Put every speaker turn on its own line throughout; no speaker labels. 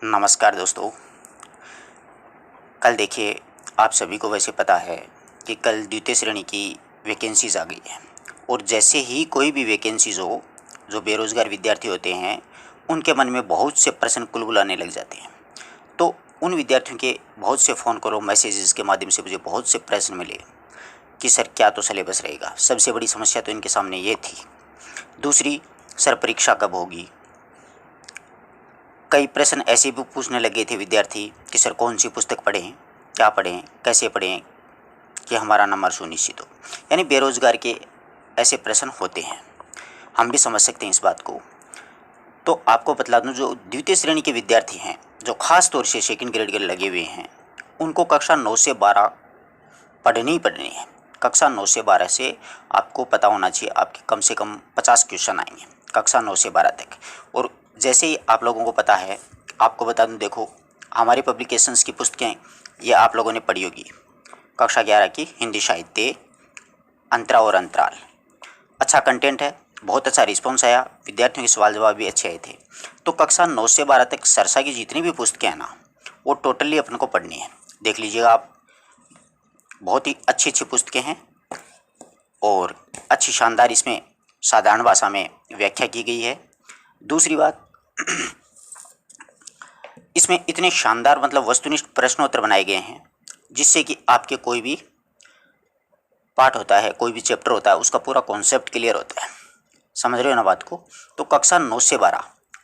नमस्कार दोस्तों। कल देखिए, आप सभी को वैसे पता है कि कल द्वितीय श्रेणी की वैकेंसीज़ आ गई है और जैसे ही कोई भी वैकेंसीज़ हो, जो बेरोज़गार विद्यार्थी होते हैं उनके मन में बहुत से प्रश्न कुलबुलाने लग जाते हैं। तो उन विद्यार्थियों के बहुत से फ़ोन कॉल और मैसेजेस के माध्यम से मुझे बहुत से प्रश्न मिले कि सर क्या तो सिलेबस रहेगा। सबसे बड़ी समस्या तो इनके सामने ये थी। दूसरी, सर परीक्षा कब होगी। कई प्रश्न ऐसे भी पूछने लगे थे विद्यार्थी कि सर कौन सी पुस्तक पढ़ें, क्या पढ़ें, कैसे पढ़ें कि हमारा नंबर सुनिश्चित हो। यानी बेरोज़गार के ऐसे प्रश्न होते हैं, हम भी समझ सकते हैं इस बात को। तो आपको बतला दूं, जो द्वितीय श्रेणी के विद्यार्थी हैं, जो ख़ास तौर से सेकंड ग्रेड के लगे हुए हैं, उनको कक्षा 9 से 12 पढ़नी ही पढ़नी है। कक्षा 9 से 12 से आपको पता होना चाहिए आपके कम से कम 50 क्वेश्चन आएंगे कक्षा 9 से 12 तक। और जैसे ही आप लोगों को पता है, आपको बता दूं, देखो हमारी पब्लिकेशंस की पुस्तकें ये आप लोगों ने पढ़ी होगी। कक्षा 11 की हिंदी साहित्य, अंतरा और अंतराल, अच्छा कंटेंट है, बहुत अच्छा रिस्पॉन्स आया, विद्यार्थियों के सवाल जवाब भी अच्छे आए थे। तो कक्षा 9 से 12 तक सरसा की जितनी भी पुस्तकें हैं ना, वो टोटली अपन को पढ़नी है। देख लीजिएगा आप, बहुत ही अच्छी अच्छी पुस्तकें हैं और अच्छी शानदार इसमें साधारण भाषा में व्याख्या की गई है। दूसरी बात, इसमें इतने शानदार मतलब वस्तुनिष्ठ प्रश्नोत्तर बनाए गए हैं जिससे कि आपके कोई भी पाठ होता है, कोई भी चैप्टर होता है, उसका पूरा कॉन्सेप्ट क्लियर होता है। समझ रहे हो ना बात को। तो कक्षा 9 से 12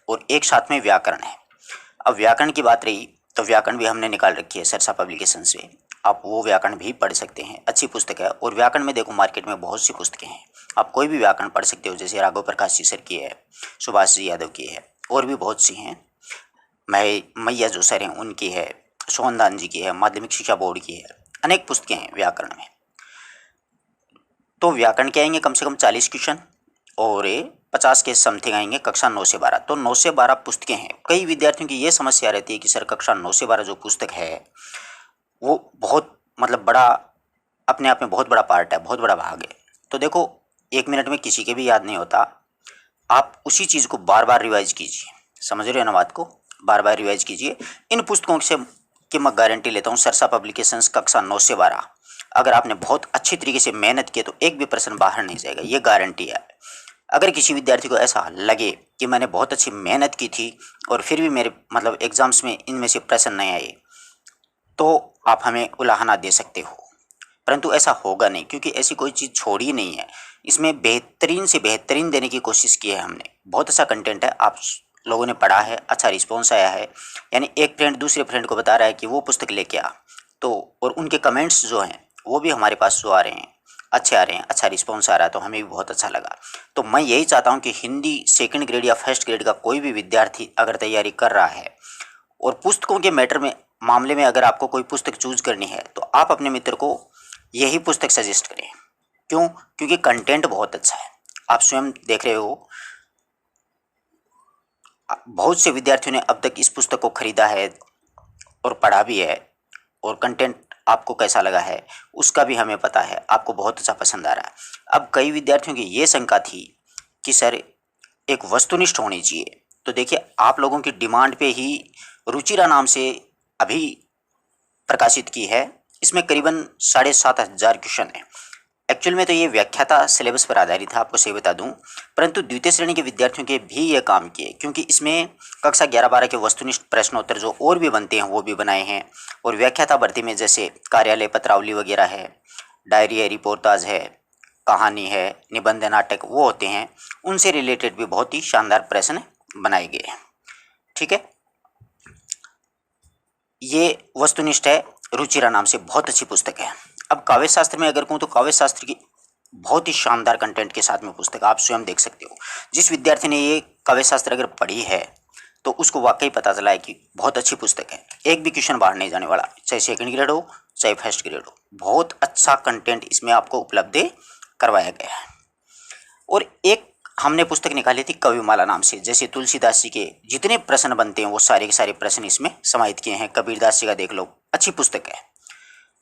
और एक साथ में व्याकरण है। अब व्याकरण की बात रही तो व्याकरण भी हमने निकाल रखी है सरसा पब्लिकेशन से, आप वो व्याकरण भी पढ़ सकते हैं, अच्छी पुस्तक है। और व्याकरण में देखो मार्केट में बहुत सी पुस्तकें हैं, आप कोई भी व्याकरण पढ़ सकते हो। जैसे राघव प्रकाश जी सर की है, सुभाष जी यादव की है, और भी बहुत सी हैं। मैया जो सर हैं उनकी है, सोहनदान जी की है, माध्यमिक शिक्षा बोर्ड की है, अनेक पुस्तकें हैं व्याकरण में। तो व्याकरण के आएंगे कम से कम 40 क्वेश्चन और 50 के समथिंग आएंगे कक्षा 9 से 12। तो 9 से 12 पुस्तकें हैं। कई विद्यार्थियों की ये समस्या रहती है कि सर कक्षा 9 से 12 जो पुस्तक है वो बहुत मतलब बड़ा, अपने आप में बहुत बड़ा पार्ट है, बहुत बड़ा भाग है। तो देखो, 1 मिनट में किसी के भी याद नहीं होता। आप उसी चीज़ को बार बार रिवाइज कीजिए। समझ रहे हो ना बात को, बार बार रिवाइज कीजिए। इन पुस्तकों से कि मैं गारंटी लेता हूँ, सरसा पब्लिकेशंस कक्षा 9 से 12 अगर आपने बहुत अच्छी तरीके से मेहनत की तो एक भी प्रश्न बाहर नहीं जाएगा, ये गारंटी है। अगर किसी विद्यार्थी को ऐसा लगे कि मैंने बहुत अच्छी मेहनत की थी और फिर भी मेरे मतलब एग्जाम्स में इनमें से प्रश्न नहीं आए, तो आप हमें उलाहना दे सकते हो। परंतु ऐसा होगा नहीं, क्योंकि ऐसी कोई चीज़ छोड़ी नहीं है। इसमें बेहतरीन से बेहतरीन देने की कोशिश की है हमने। बहुत अच्छा कंटेंट है, आप लोगों ने पढ़ा है, अच्छा रिस्पॉन्स आया है। यानी एक फ्रेंड दूसरे फ्रेंड को बता रहा है कि वो पुस्तक लेके आ, तो और उनके कमेंट्स जो हैं वो भी हमारे पास जो आ रहे हैं अच्छे आ रहे हैं, अच्छा रिस्पॉन्स आ रहा है, तो हमें भी बहुत अच्छा लगा। तो मैं यही चाहता हूँ कि हिंदी सेकंड ग्रेड या फर्स्ट ग्रेड का कोई भी विद्यार्थी अगर तैयारी कर रहा है और पुस्तकों के मैटर में मामले में अगर आपको कोई पुस्तक चूज करनी है, तो आप अपने मित्र को यही पुस्तक सजेस्ट करें। क्यों? क्योंकि कंटेंट बहुत अच्छा है। आप स्वयं देख रहे हो, बहुत से विद्यार्थियों ने अब तक इस पुस्तक को खरीदा है और पढ़ा भी है, और कंटेंट आपको कैसा लगा है उसका भी हमें पता है, आपको बहुत अच्छा पसंद आ रहा है। अब कई विद्यार्थियों की ये शंका थी कि सर एक वस्तुनिष्ठ होनी चाहिए। तो देखिए, आप लोगों की डिमांड पे ही रुचिरा नाम से अभी प्रकाशित की है। इसमें करीबन 7,500 क्वेश्चन है। एक्चुअल में तो ये व्याख्याता सिलेबस पर आधारित है, आपको सही बता दूं, परंतु द्वितीय श्रेणी के विद्यार्थियों के भी ये काम किए, क्योंकि इसमें कक्षा 11-12 के वस्तुनिष्ठ प्रश्नोत्तर जो और भी बनते हैं वो भी बनाए हैं। और व्याख्याता भर्ती में जैसे कार्यालय पत्रावली वगैरह है, डायरी है, रिपोर्टाज है, कहानी है, निबंध नाटक वो होते हैं, उनसे रिलेटेड भी बहुत ही शानदार प्रश्न बनाए गए हैं। ठीक है, ये वस्तुनिष्ठ है, रुचिरा नाम से बहुत अच्छी पुस्तक है। अब काव्य शास्त्र में अगर कहूँ तो काव्य शास्त्र की बहुत ही शानदार कंटेंट के साथ में पुस्तक आप स्वयं देख सकते हो। जिस विद्यार्थी ने ये काव्य शास्त्र अगर पढ़ी है तो उसको वाकई पता चला है कि बहुत अच्छी पुस्तक है, एक भी क्वेश्चन बाहर नहीं जाने वाला, चाहे सेकंड ग्रेड हो चाहे फर्स्ट ग्रेड हो। बहुत अच्छा कंटेंट इसमें आपको उपलब्ध करवाया गया है। और एक हमने पुस्तक निकाली थी कविमाला नाम से, जैसे तुलसीदास जी के जितने प्रश्न बनते हैं वो सारे के सारे प्रश्न इसमें समाहित किए हैं। कबीरदास जी का देख लो, अच्छी पुस्तक है।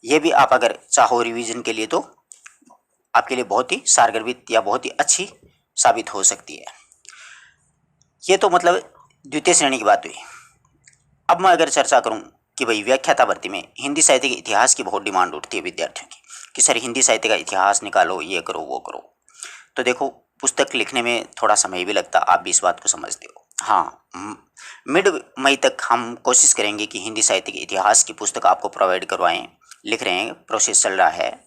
ये भी आप अगर चाहो रिवीजन के लिए तो आपके लिए बहुत ही सारगर्भित या बहुत ही अच्छी साबित हो सकती है। ये तो मतलब द्वितीय श्रेणी की बात हुई। अब मैं अगर चर्चा करूं कि भाई व्याख्याता भर्ती में हिंदी साहित्य के इतिहास की बहुत डिमांड उठती है विद्यार्थियों की कि सर हिंदी साहित्य का इतिहास निकालो, ये करो वो करो। तो देखो, पुस्तक लिखने में थोड़ा समय भी लगता, आप भी इस बात को समझते हो। हाँ, मिड मई तक हम कोशिश करेंगे कि हिंदी साहित्य के इतिहास की पुस्तक आपको प्रोवाइड करवाएं। लिख रहे हैं, प्रोसेस चल रहा है।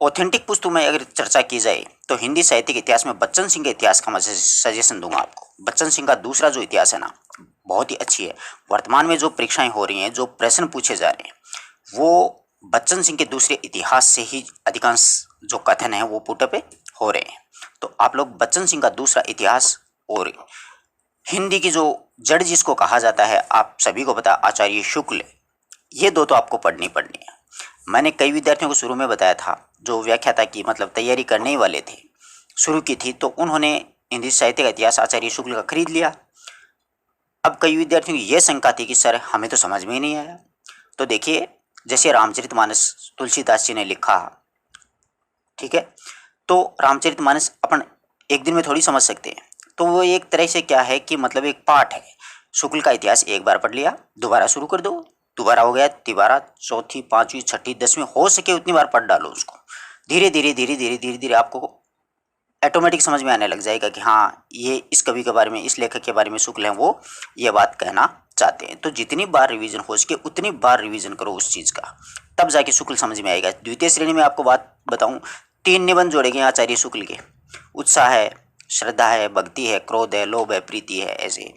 ऑथेंटिक पुस्तक में अगर चर्चा की जाए तो हिंदी साहित्य के इतिहास में बच्चन सिंह के इतिहास का मैं सजेशन दूंगा आपको। बच्चन सिंह का दूसरा जो इतिहास है ना, बहुत ही अच्छी है। वर्तमान में जो परीक्षाएं हो रही हैं, जो प्रश्न पूछे जा रहे हैं, वो बच्चन सिंह के दूसरे इतिहास से ही अधिकांश जो कथन है वो पुटअप हो रहे हैं। तो आप लोग बच्चन सिंह का दूसरा इतिहास और हिंदी की जो जड़ जिसको कहा जाता है, आप सभी को पता, आचार्य शुक्ल, ये दो तो आपको पढ़नी है। मैंने कई विद्यार्थियों को शुरू में बताया था जो व्याख्याता की मतलब तैयारी करने ही वाले थे, शुरू की थी, तो उन्होंने हिंदी साहित्य का इतिहास आचार्य शुक्ल का खरीद लिया। अब कई विद्यार्थियों की यह शंका थी कि सर हमें तो समझ में ही नहीं आया। तो देखिए, जैसे रामचरितमानस तुलसीदास जी ने लिखा, ठीक है, तो रामचरितमानस अपन एक दिन में थोड़ी समझ सकते हैं। तो वो एक तरह से क्या है कि मतलब एक पाठ है। शुक्ल का इतिहास एक बार पढ़ लिया, दोबारा शुरू कर दो, दोबारा हो गया, तिबारा, चौथी, पांचवी, छठी, 10वीं, हो सके उतनी बार पढ़ डालो उसको। धीरे धीरे धीरे धीरे धीरे धीरे आपको ऑटोमेटिक समझ में आने लग जाएगा कि हाँ, ये इस कवि के बारे में, इस लेखक के बारे में शुक्ल हैं, वो ये बात कहना चाहते हैं। तो जितनी बार रिवीजन हो सके उतनी बार रिवीजन करो उस चीज़ का, तब जाके शुक्ल समझ में आएगा। द्वितीय श्रेणी में आपको बात बताऊं, 3 निबंध जोड़े गए आचार्य शुक्ल के। उत्साह है, श्रद्धा है, भक्ति है, क्रोध है, लोभ है, प्रीति है, ऐसे।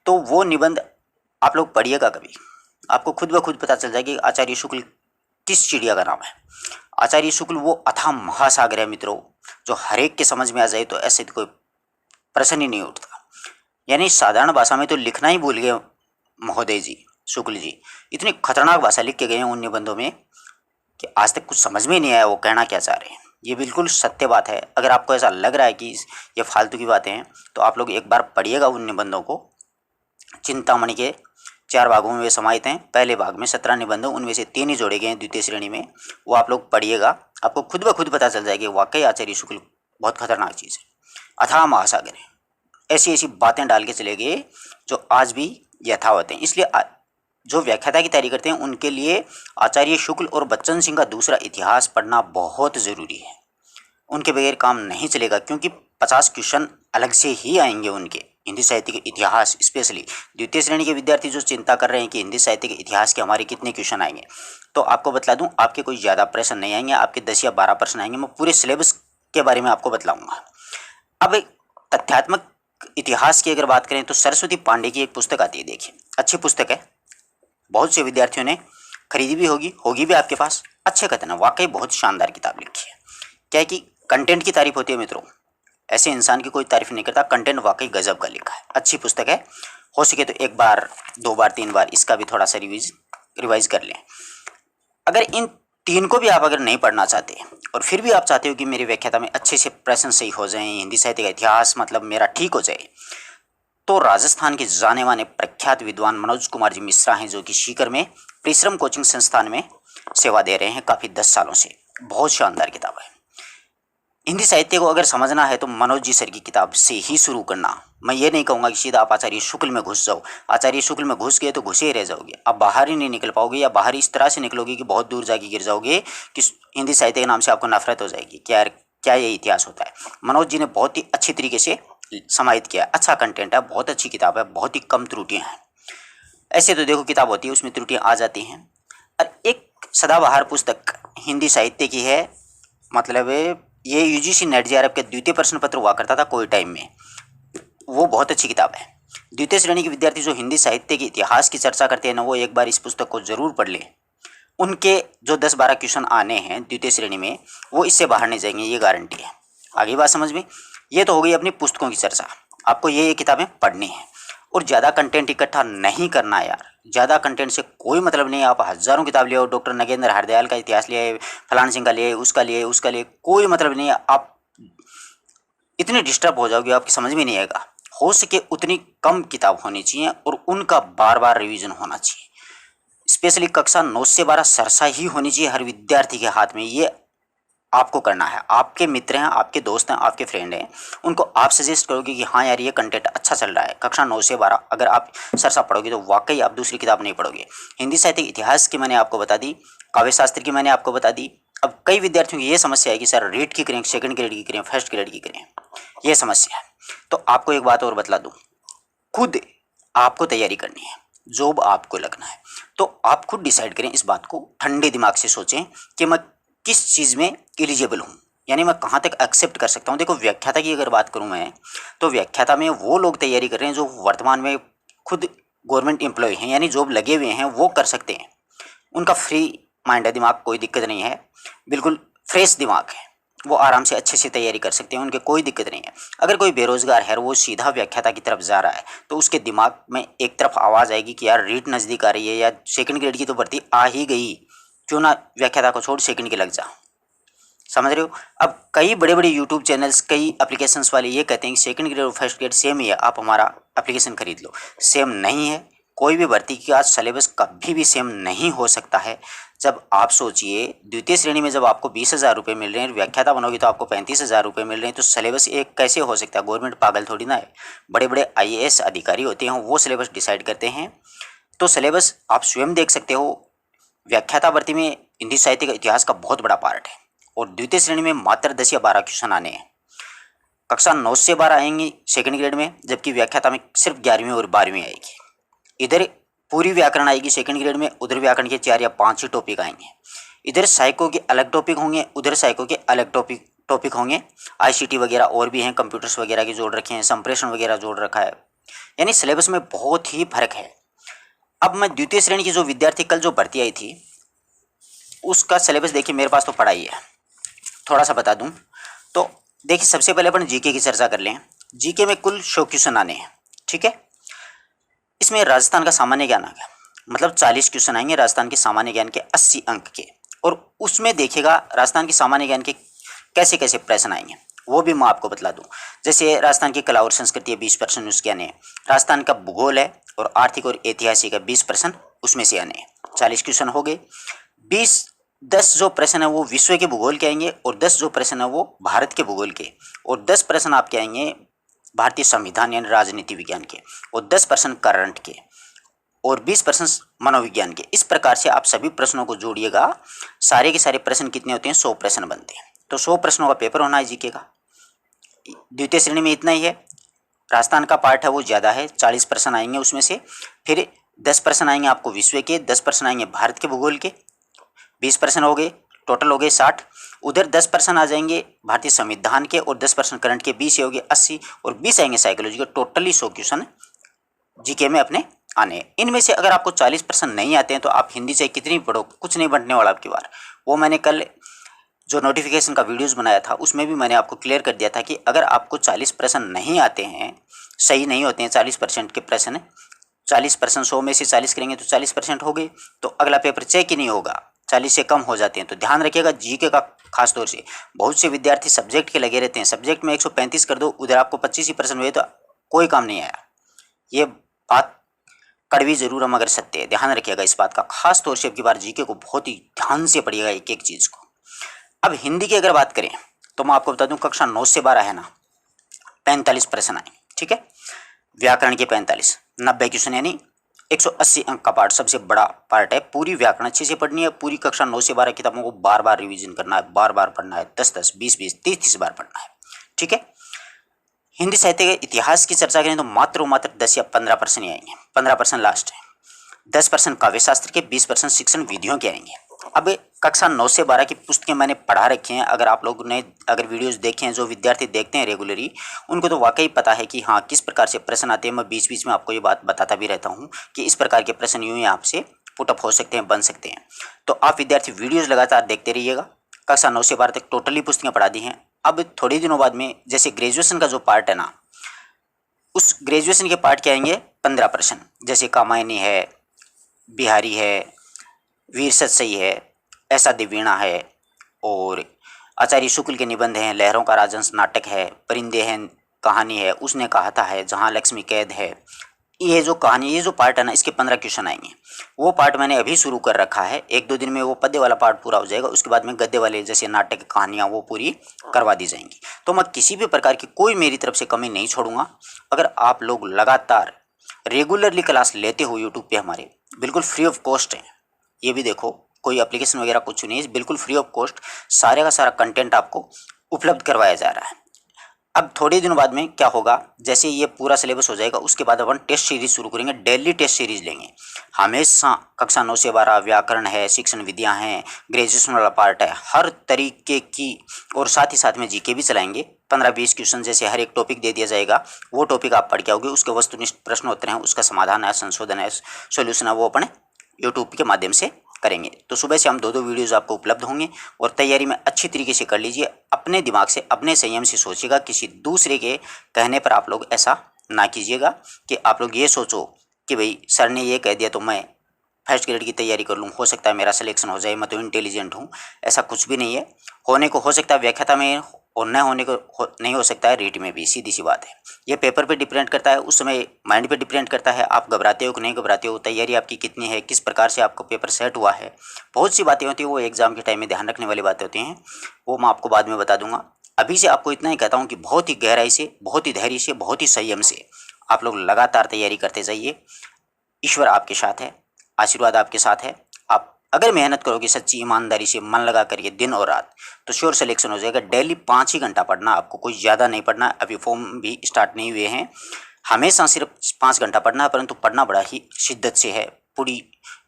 तो वो निबंध आप लोग पढ़िएगा कभी, आपको खुद ब खुद पता चल जाएगा कि आचार्य शुक्ल किस चिड़िया का नाम है। आचार्य शुक्ल वो अथाह महासागर है मित्रों, जो हर एक के समझ में आ जाए तो ऐसे कोई प्रश्न ही नहीं उठता। यानी साधारण भाषा में तो लिखना ही भूल गए महोदय जी, शुक्ल जी। इतनी खतरनाक भाषा लिख के गए हैं उन निबंधों में कि आज तक कुछ समझ में नहीं आया वो कहना क्या चाह रहे हैं। ये बिल्कुल सत्य बात है। अगर आपको ऐसा लग रहा है कि ये फालतू की बातें हैं, तो आप लोग एक बार पढ़िएगा उन निबंधों को। चिंतामणि के 4 भागों में वे समाहित हैं। पहले भाग में 17 निबंध, उनमें से 3 ही जोड़े गए हैं द्वितीय श्रेणी में। वो आप लोग पढ़िएगा, आपको खुद ब खुद पता चल जाएगा वाकई आचार्य शुक्ल बहुत खतरनाक चीज़ है, अथाह महासागर है। ऐसी ऐसी बातें डाल के चले गए जो आज भी यथावत हैं। इसलिए जो व्याख्याता की तैयारी करते हैं उनके लिए आचार्य शुक्ल और बच्चन सिंह का दूसरा इतिहास पढ़ना बहुत ज़रूरी है। उनके बगैर काम नहीं चलेगा, क्योंकि 50 क्वेश्चन अलग से ही आएंगे उनके हिंदी साहित्य के इतिहास। स्पेशली द्वितीय श्रेणी के विद्यार्थी जो चिंता कर रहे हैं कि हिंदी साहित्य के इतिहास के हमारे कितने क्वेश्चन आएंगे, तो आपको बतला दूं, आपके कोई ज़्यादा प्रश्न नहीं आएंगे, आपके 10 या 12 प्रश्न आएंगे। मैं पूरे सिलेबस के बारे में आपको बतलाऊँगा। अब एक तथ्यात्मक इतिहास की अगर बात करें तो सरस्वती पांडे की एक पुस्तक आती है, देखिए, अच्छी पुस्तक है, बहुत से विद्यार्थियों ने खरीदी भी होगी भी आपके पास। अच्छे कथन है, वाकई बहुत शानदार किताब लिखी है। क्या है कि कंटेंट की तारीफ होती है मित्रों, ऐसे इंसान की कोई तारीफ नहीं करता। कंटेंट वाकई गजब का लिखा है, अच्छी पुस्तक है। हो सके तो 1 बार 2 बार 3 बार इसका भी थोड़ा सा रिवाइज कर लें। अगर इन 3 को भी आप अगर नहीं पढ़ना चाहते और फिर भी आप चाहते हो कि मेरी व्याख्याता में अच्छे से प्रश्न सही हो जाएं, हिंदी साहित्य का इतिहास मतलब मेरा ठीक हो जाए, तो राजस्थान के जाने माने प्रख्यात विद्वान मनोज कुमार जी मिश्रा हैं, जो कि सीकर में परिश्रम कोचिंग संस्थान में सेवा दे रहे हैं काफ़ी 10 सालों से। बहुत शानदार किताब है। हिंदी साहित्य को अगर समझना है तो मनोज जी सर की किताब से ही शुरू करना। मैं ये नहीं कहूँगा कि सीधा आप आचार्य शुक्ल में घुस जाओ। आचार्य शुक्ल में घुस गए तो घुसे ही रह जाओगे, आप बाहर ही नहीं निकल पाओगे, या बाहर इस तरह से निकलोगे कि बहुत दूर जाके गिर जाओगे कि हिंदी साहित्य के नाम से आपको नफरत हो जाएगी। क्या ये इतिहास होता है। मनोज जी ने बहुत ही अच्छी तरीके से समाहित किया, अच्छा कंटेंट है, बहुत अच्छी किताब है, बहुत ही कम त्रुटियाँ हैं। ऐसे तो देखो किताब होती है उसमें त्रुटियाँ आ जाती हैं। और एक सदाबहार पुस्तक हिंदी साहित्य की है, मतलब ये यूजीसी नेट जेआरएफ के द्वितीय प्रश्न पत्र हुआ करता था कोई टाइम में, वो बहुत अच्छी किताब है। द्वितीय श्रेणी के विद्यार्थी जो हिंदी साहित्य के इतिहास की चर्चा करते हैं ना, वो एक बार इस पुस्तक को जरूर पढ़ लें। उनके जो 10-12 क्वेश्चन आने हैं द्वितीय श्रेणी में, वो इससे बाहर नहीं जाएंगे, ये गारंटी है। आगे बात समझ में। ये तो हो गई अपनी पुस्तकों की चर्चा। आपको ये किताबें पढ़नी है और ज़्यादा कंटेंट इकट्ठा नहीं करना यार। ज़्यादा कंटेंट से कोई मतलब नहीं। आप हज़ारों किताब ले आओ, डॉक्टर नगेंद्र हरदयाल का इतिहास ले आए, फलान सिंह का ले आए, उसका लिए, कोई मतलब नहीं है। आप इतने डिस्टर्ब हो जाओगे, आपकी समझ में नहीं आएगा। हो सके उतनी कम किताब होनी चाहिए और उनका बार बार रिवीजन होना चाहिए। स्पेशली कक्षा 9 से 12 सरसा ही होनी चाहिए हर विद्यार्थी के हाथ में। ये आपको करना है। आपके मित्र हैं, आपके दोस्त हैं, आपके फ्रेंड हैं, उनको आप सजेस्ट करोगे कि हाँ यार ये कंटेंट अच्छा चल रहा है। कक्षा 9 से 12 अगर आप सरसा पढ़ोगे तो वाकई आप दूसरी किताब नहीं पढ़ोगे। हिंदी साहित्य इतिहास की मैंने आपको बता दी, काव्य शास्त्र की मैंने आपको बता दी। अब कई विद्यार्थियों की ये समस्या है कि सर रीट की करें, सेकंड ग्रेड की करें, फर्स्ट ग्रेड की करें, ये समस्या है। तो आपको एक बात और बतला दूँ, खुद आपको तैयारी करनी है, जॉब आपको लगना है, तो आप खुद डिसाइड करें इस बात को, ठंडे दिमाग से सोचें कि मैं किस चीज़ में एलिजिबल हूँ, यानी मैं कहाँ तक एक्सेप्ट कर सकता हूँ। देखो व्याख्याता की अगर बात करूँ मैं, तो व्याख्याता में वो लोग तैयारी कर रहे हैं जो वर्तमान में खुद गवर्नमेंट एम्प्लॉय हैं, यानी जॉब लगे हुए हैं, वो कर सकते हैं। उनका फ्री माइंड है दिमाग, कोई दिक्कत नहीं है, बिल्कुल फ्रेश दिमाग है, वो आराम से अच्छे से तैयारी कर सकते हैं, उनके कोई दिक्कत नहीं है। अगर कोई बेरोजगार है और वो सीधा व्याख्याता की तरफ जा रहा है तो उसके दिमाग में एक तरफ आवाज़ आएगी कि यार रीट नज़दीक आ रही है या सेकंड ग्रेड की तो भर्ती आ ही गई, क्यों ना व्याख्याता को छोड़ सेकंड के लग जा। समझ रहे हो। अब कई बड़े बड़े यूट्यूब चैनल्स, कई एप्लीकेशंस वाले ये कहते हैं कि सेकंड ग्रेड और फर्स्ट ग्रेड सेम ही है, आप हमारा एप्लीकेशन खरीद लो। सेम नहीं है, कोई भी भर्ती का सिलेबस कभी भी सेम नहीं हो सकता है। जब आप सोचिए द्वितीय श्रेणी में जब आपको 20,000 रुपये मिल रहे हैं, व्याख्याता बनोगे तो आपको 35,000 रुपये मिल रहे हैं, तो सिलेबस एक कैसे हो सकता है। गवर्नमेंट पागल थोड़ी ना है, बड़े बड़े IAS अधिकारी होते हैं, वो सिलेबस डिसाइड करते हैं। तो सिलेबस आप स्वयं देख सकते हो। व्याख्याता भर्ती में हिंदी साहित्य का इतिहास का बहुत बड़ा पार्ट है, और द्वितीय श्रेणी में मात्र 10 या 12 क्वेश्चन आने हैं। कक्षा 9 से 12 आएंगी सेकंड ग्रेड में, जबकि व्याख्याता में सिर्फ 11वीं और 12वीं आएगी। इधर पूरी व्याकरण आएगी सेकंड ग्रेड में, उधर व्याकरण के 4 या 5 ही टॉपिक आएंगे। इधर साइको के अलग टॉपिक होंगे, उधर साइको के अलग टॉपिक होंगे। ICT वगैरह और भी हैं, कंप्यूटर्स वगैरह के जोड़ रखे हैं, संप्रेषण वगैरह जोड़ रखा है, यानी सिलेबस में बहुत ही फर्क है। अब मैं द्वितीय श्रेणी की जो विद्यार्थी कल जो भर्ती आई थी उसका सिलेबस देखिए, मेरे पास तो पढ़ा ही है, थोड़ा सा बता दूं तो देखिए, सबसे पहले अपन जीके की चर्चा कर लें। जीके में कुल 100 क्वेश्चन आने हैं, ठीक है। इसमें राजस्थान का सामान्य ज्ञान आ गया, मतलब 40 क्वेश्चन आएंगे राजस्थान के सामान्य ज्ञान के 80 अंक के, और उसमें देखिएगा राजस्थान के सामान्य ज्ञान के कैसे कैसे प्रश्न आएंगे वो भी मैं आपको बतला दूं। जैसे राजस्थान की कला और संस्कृति है 20% उसके आने हैं, राजस्थान का भूगोल है और आर्थिक और ऐतिहासिक है 20% उसमें से आने हैं। 40 क्वेश्चन हो गए। 10 जो प्रश्न है वो विश्व के भूगोल के आएंगे, और 10 जो प्रश्न है वो भारत के भूगोल के, और 10 प्रश्न आपके आएंगे भारतीय संविधान यानी राजनीति विज्ञान के, और 10% करंट के, और 20% मनोविज्ञान के। इस प्रकार से आप सभी प्रश्नों को जोड़िएगा, सारे के सारे प्रश्न कितने होते हैं, 100 प्रश्न बनते हैं। तो 100 प्रश्नों का पेपर होना है जीके का। द्वितीय श्रेणी में इतना ही है। राजस्थान का पार्ट है वो ज़्यादा है, 40 प्रश्न आएंगे उसमें से, फिर 10 प्रश्न आएंगे आपको विश्व के, 10 प्रश्न आएंगे भारत के भूगोल के, 20% हो गए, टोटल हो गए 60। उधर 10% आ जाएंगे भारतीय संविधान के, और 10% करंट के, 20 हो गए 80, और 20 आएंगे साइकोलॉजी के। टोटली 100 क्वेश्चन जीके में अपने आने। इनमें से अगर आपको 40% नहीं आते हैं तो आप हिंदी चाहे कितनी पढ़ो, कुछ नहीं बनने वाला आपकी बार। वो मैंने कल जो नोटिफिकेशन का वीडियोस बनाया था उसमें भी मैंने आपको क्लियर कर दिया था कि अगर आपको 40% नहीं आते हैं, सही नहीं होते हैं 40% के प्रश्न, 40% 100 में से 40 करेंगे तो 40% हो गए, तो अगला पेपर चेक ही नहीं होगा। 40 से कम हो जाते हैं तो ध्यान रखिएगा जीके का खास तौर से। बहुत से विद्यार्थी सब्जेक्ट के लगे रहते हैं, सब्जेक्ट में 135 कर दो, उधर आपको 25% हुए तो कोई काम नहीं आया। ये बात कड़वी जरूर है मगर सत्य है, ध्यान रखिएगा इस बात का। खास तौर से अब की बार जीके को बहुत ही ध्यान से पढ़िएगा एक एक चीज़ को। अब हिंदी की अगर बात करें तो मैं आपको बता दूं कक्षा 9 से 12 है ना, 45 प्रश्न आए, ठीक है। व्याकरण के 45, 90 क्वेश्चन यानी 180 अंक का पार्ट सबसे बड़ा पार्ट है। पूरी व्याकरण अच्छे से पढ़नी है, पूरी कक्षा 9 से 12 किताबों को बार बार रिवीजन करना है, बार बार पढ़ना है, 10-10, 20-20, 30-30 बार पढ़ना है, ठीक है। हिंदी साहित्य के इतिहास की चर्चा करें तो मात्र 10 या 15% ही आएंगे, 15% लास्ट है। 10% काव्य शास्त्र के, 20% शिक्षण विधियों के आएंगे। अब कक्षा 9 से 12 की पुस्तकें मैंने पढ़ा रखी हैं, अगर आप लोगों ने अगर वीडियोस देखे हैं, जो विद्यार्थी देखते हैं रेगुलरली, उनको तो वाकई पता है कि हाँ किस प्रकार से प्रश्न आते हैं। मैं बीच बीच में आपको ये बात बताता भी रहता हूँ कि इस प्रकार के प्रश्न यूँ ही आपसे पुटअप हो सकते हैं, बन सकते हैं। तो आप विद्यार्थी वीडियोज़ लगातार देखते रहिएगा। कक्षा 9 से 12 तक टोटली पुस्तकें पढ़ा दी हैं। अब थोड़े दिनों बाद में जैसे ग्रेजुएशन का जो पार्ट है ना, उस ग्रेजुएशन के पार्ट के आएंगे 15%, जैसे कामायनी है, बिहारी है, वीर सतसई है, ऐसा दिवीणा है, और आचार्य शुक्ल के निबंध हैं, लहरों का राजहंस नाटक है, परिंदे हैं कहानी है, उसने कहा था है, जहाँ लक्ष्मी कैद है, ये जो कहानी, ये जो पार्ट है ना, इसके 15 क्वेश्चन आएंगे। वो पार्ट मैंने अभी शुरू कर रखा है, 1-2 दिन में वो पद्य वाला पार्ट पूरा हो जाएगा। उसके बाद में गद्य वाले जैसे नाटक कहानियाँ वो पूरी करवा दी जाएंगी। तो मैं किसी भी प्रकार की कोई मेरी तरफ से कमी नहीं छोड़ूंगा। अगर आप लोग लगातार रेगुलरली क्लास लेते हो यूट्यूब पे हमारे, बिल्कुल फ्री ऑफ कॉस्ट है, ये भी देखो, कोई एप्लीकेशन वगैरह कुछ नहीं है, बिल्कुल फ्री ऑफ कॉस्ट सारे का सारा कंटेंट आपको उपलब्ध करवाया जा रहा है। अब थोड़े दिनों बाद में क्या होगा, जैसे ये पूरा सिलेबस हो जाएगा उसके बाद अपन टेस्ट सीरीज शुरू करेंगे, डेली टेस्ट सीरीज लेंगे हमेशा। कक्षा 9 से 12 व्याकरण है, शिक्षण विद्या है, ग्रेजुएशन वाला पार्ट है, हर तरीके की, और साथ ही साथ में जीके भी चलाएंगे। 15-20 क्वेश्चन जैसे हर एक टॉपिक दे दिया जाएगा, वो टॉपिक आप पढ़ के आओगे, उसके वस्तुनिष्ठ प्रश्न उत्तर हैं, उसका समाधान है, संशोधन है, सोल्यूशन है, वो अपने यूट्यूब के माध्यम से करेंगे। तो सुबह से हम 2-2 वीडियोज़ आपको उपलब्ध होंगे, और तैयारी में अच्छी तरीके से कर लीजिए। अपने दिमाग से, अपने संयम से सोचिएगा, किसी दूसरे के कहने पर आप लोग ऐसा ना कीजिएगा कि आप लोग ये सोचो कि भाई सर ने ये कह दिया तो मैं फर्स्ट ग्रेड की तैयारी कर लूँ, हो सकता है मेरा सिलेक्शन हो जाए, मैं तो इंटेलिजेंट हूँ। ऐसा कुछ भी नहीं है। होने को हो सकता है व्याख्याता में, और न होने को नहीं हो सकता है रीट में भी, सीधी सी बात है। ये पेपर पे डिपेंड करता है, उस समय माइंड पे डिपेंड करता है, आप घबराते हो कि नहीं घबराते हो, तैयारी आपकी कितनी है, किस प्रकार से आपको पेपर सेट हुआ है। बहुत सी बातें होती हैं, वो एग्जाम के टाइम में ध्यान रखने वाली बातें होती हैं, वो मैं आपको बाद में बता दूंगा। अभी से आपको इतना ही कहता हूँ कि बहुत ही गहराई से, बहुत ही धैर्य से, बहुत ही संयम से आप लोग लगातार तैयारी करते जाइए। ईश्वर आपके साथ है, आशीर्वाद आपके साथ है। आप अगर मेहनत करोगे सच्ची ईमानदारी से, मन लगा करिए दिन और रात, तो श्योर सिलेक्शन हो जाएगा। डेली 5 ही घंटा पढ़ना आपको, कोई ज़्यादा नहीं पढ़ना। अभी फॉर्म भी स्टार्ट नहीं हुए हैं, हमेशा सिर्फ 5 घंटा पढ़ना है, परंतु पढ़ना बड़ा ही शिद्दत से है, पूरी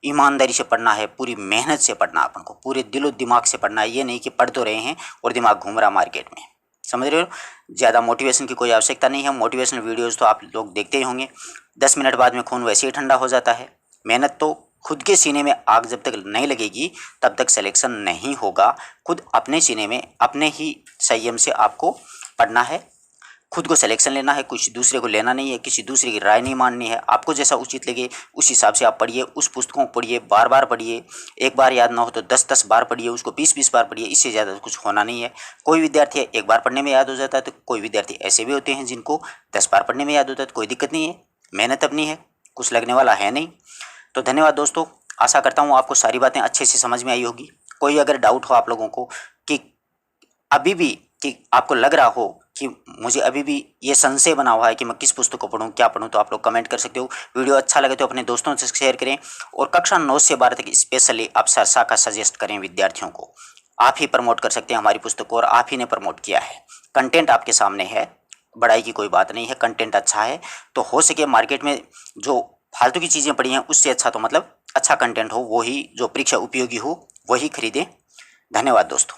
ईमानदारी से पढ़ना है, पूरी मेहनत से पढ़ना, अपन को पूरे दिलो दिमाग से पढ़ना है। ये नहीं कि पढ़ तो रहे हैं और दिमाग घूम रहा मार्केट में, समझ रहे हो। ज़्यादा मोटिवेशन की कोई आवश्यकता नहीं है। मोटिवेशनल वीडियोज़ तो आप लोग देखते ही होंगे, 10 मिनट बाद में खून वैसे ही ठंडा हो जाता है। मेहनत तो खुद के सीने में आग जब तक नहीं लगेगी तब तक सिलेक्शन नहीं होगा। खुद अपने सीने में, अपने ही संयम से आपको पढ़ना है, खुद को सिलेक्शन लेना है, कुछ दूसरे को लेना नहीं है, किसी दूसरे की राय नहीं माननी है। आपको जैसा उचित लगे उस हिसाब से आप पढ़िए, उस पुस्तकों को पढ़िए, बार बार पढ़िए। एक बार याद ना हो तो 10-10 बार पढ़िए, उसको 20-20 बार पढ़िए, इससे ज़्यादा कुछ होना नहीं है। कोई विद्यार्थी एक बार पढ़ने में याद हो जाता है, तो कोई विद्यार्थी ऐसे भी होते हैं जिनको 10 बार पढ़ने में याद होता है। तो कोई दिक्कत नहीं है, मेहनत अपनी है, कुछ लगने वाला है नहीं। तो धन्यवाद दोस्तों, आशा करता हूँ आपको सारी बातें अच्छे से समझ में आई होगी। कोई अगर डाउट हो आप लोगों को कि अभी भी, कि आपको लग रहा हो कि मुझे अभी भी ये संशय बना हुआ है कि मैं किस पुस्तक को पढूं, क्या पढूं, तो आप लोग कमेंट कर सकते हो। वीडियो अच्छा लगे तो अपने दोस्तों से शेयर करें, और कक्षा 9 से 12 तक स्पेशली आप सरसा का सजेस्ट करें विद्यार्थियों को। आप ही प्रमोट कर सकते हैं हमारी पुस्तक को, और आप ही ने प्रमोट किया है। कंटेंट आपके सामने है, बड़ाई की कोई बात नहीं है, कंटेंट अच्छा है। तो हो सके मार्केट में जो फालतू की चीज़ें पड़ी हैं उससे अच्छा, तो मतलब अच्छा कंटेंट हो, वही जो परीक्षा उपयोगी हो वही खरीदें। धन्यवाद दोस्तों।